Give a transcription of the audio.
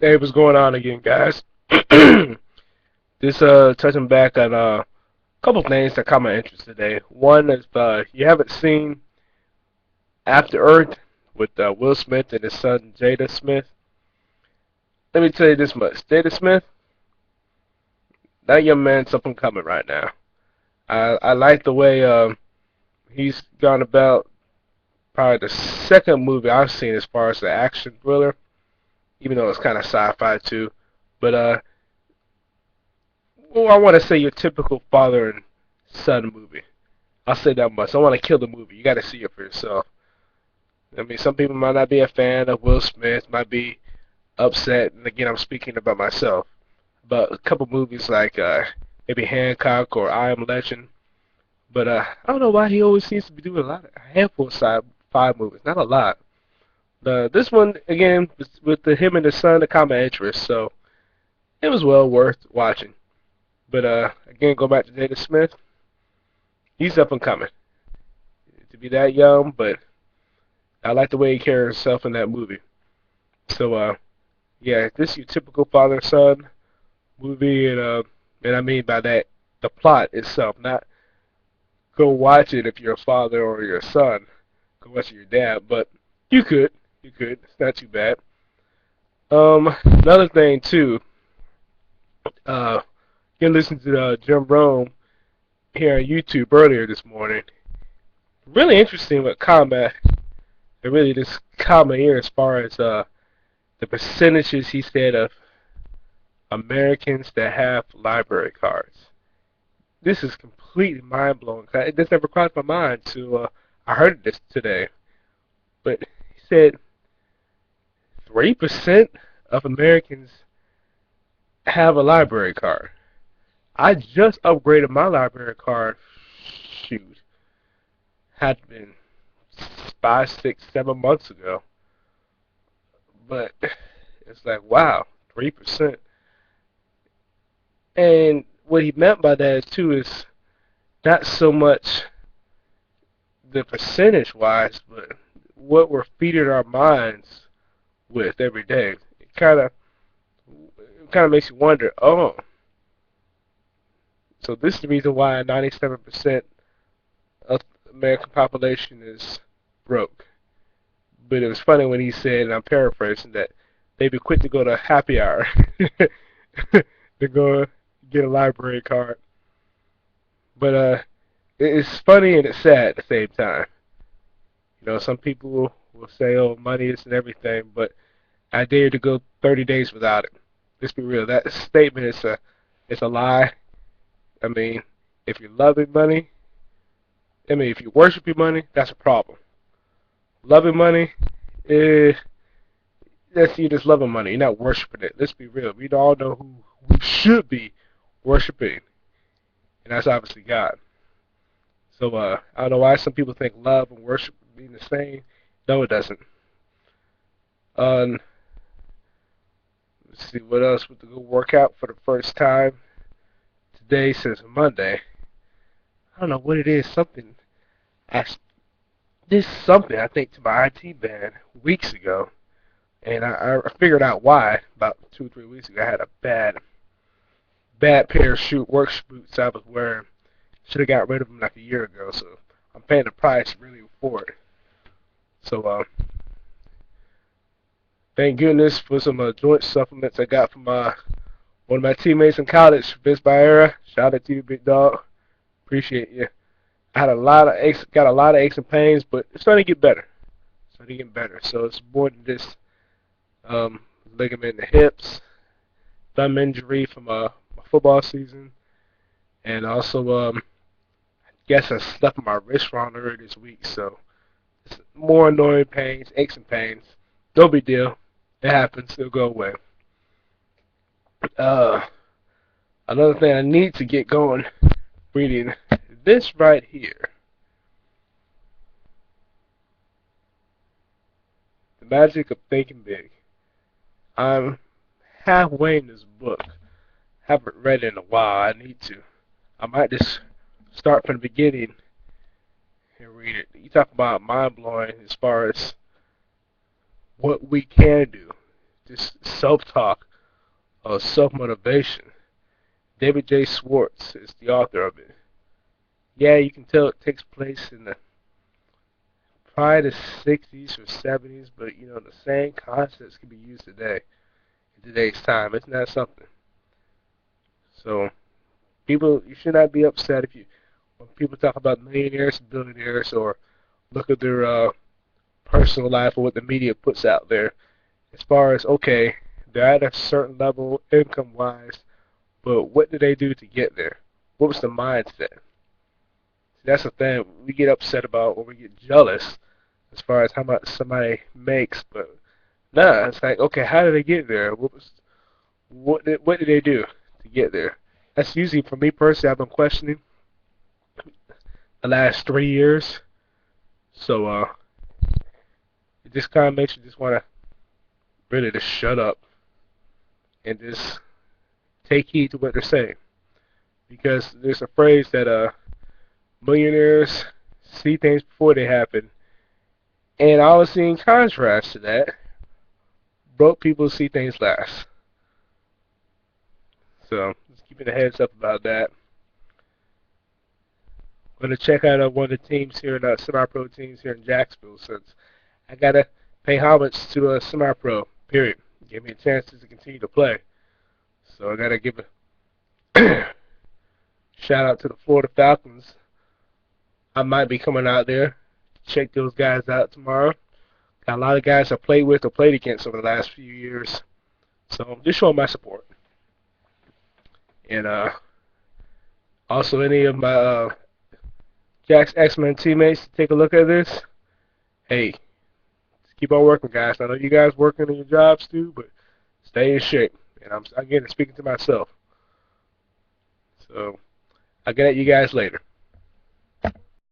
Hey, what's going on again, guys? This touching back on a couple things that caught my interest today. One is you haven't seen After Earth with Will Smith and his son Jada Smith. Let me tell you this much: Jada Smith, that young man's up and coming right now. I like the way he's gone about. Probably the second movie I've seen as far as the action thriller, even though it's kind of sci-fi too. But well, I want to say your typical father and son movie. I'll say that much. I want to kill the movie. You got to see it for yourself. I mean, some people might not be a fan of Will Smith, might be upset, and again, I'm speaking about myself. But a couple movies like maybe Hancock or I Am Legend. But I don't know why he always seems to be doing a handful of sci-fi movies, not a lot. This one again with him and his son, the common interest, so it was well worth watching. But again, go back to Jada Smith. He's up and coming. To be that young, but I like the way he carried himself in that movie. So, yeah, this is your typical father-son movie, and I mean by that the plot itself. Not go watch it if you're a father or you're a son. Go watch it with your dad, but you could. It's not too bad. Another thing too. You can listen to Jim Rome here on YouTube earlier this morning. Really interesting with combat. It really just caught my ear as far as the percentages he said of Americans that have library cards. This is completely mind blowing. It just never crossed my mind to. I heard this today, but he said 3% of Americans have a library card. I just upgraded my library card. Shoot, had been 5, 6, 7 months ago, but it's like wow, 3%. And what he meant by that is too is not so much the percentage wise, but what we're feeding our minds with every day. It kind of makes you wonder. Oh, so this is the reason why 97% of the American population is broke. But it was funny when he said, and I'm paraphrasing, that they'd be quick to go to happy hour to go get a library card. But it's funny and it's sad at the same time. You know, some people will say, "Oh, money isn't everything," but I dare to go 30 days without it. Let's be real. That statement is a lie. I mean, if you're loving money, if you worship your money, that's a problem. Loving money, eh, that's you just loving money. You're not worshiping it. Let's be real. We all know who we should be worshiping, and that's obviously God. So I don't know why some people think love and worship mean the same. No, it doesn't. Um, let's see what else with the good workout for the first time today since Monday. I don't know what it is. I did something I think to my IT band weeks ago, and I figured out why about 2 or 3 weeks ago. I had a bad pair of work boots I was wearing. Should have got rid of them like a year ago, so I'm paying the price really for it. So thank goodness for some joint supplements I got from one of my teammates in college, Vince Baera. Shout out to you, big dog. Appreciate you. I had a lot of aches, got a lot of aches and pains, but it's starting to get better. It's starting to get better. So it's more than just um, ligament in the hips, thumb injury from my football season, and also I guess I stuffed my wrist wrong earlier this week. So it's more annoying pains, aches and pains. No big deal. It happens. It'll go away. Uh, Another thing I need to get going, reading this right here. The Magic of Thinking Big. I'm halfway in this book. Haven't read it in a while. I need to. I might just start from the beginning and read it. You talk about mind blowing as far as what we can do. just self-talk or self-motivation. David J. Schwartz is the author of it. Yeah, you can tell it takes place in the probably the 60s or 70s, but you know the same concepts can be used today in today's time. Isn't that something? So people, you should not be upset if you when people talk about millionaires and billionaires or look at their personal life or what the media puts out there. As far as okay, they're at a certain level income wise, but what did they do to get there? What was the mindset? See, that's the thing we get upset about or we get jealous as far as how much somebody makes, but nah, it's like okay, how did they get there? What did they do to get there? That's usually for me personally. I've been questioning the last 3 years, so it just kind of makes you just want to really just shut up and just take heed to what they're saying. Because there's a phrase that millionaires see things before they happen, and obviously in contrast to that, broke people see things last. So just keeping a heads up about that. I'm gonna check out one of the teams here, semi-pro teams here in Jacksonville, since I gotta pay homage to a semi-pro. Period. Give me a chance to continue to play. So I gotta give a shout out to the Florida Falcons. I might be coming out there. Check those guys out tomorrow. Got a lot of guys I played with or played against over the last few years. So I'm just showing my support. And also any of my Jack's X-Men teammates take a look at this. Hey, just keep on working, guys. I know you guys working on your jobs too, but stay in shape. And I'm again speaking to myself. So I'll get at you guys later.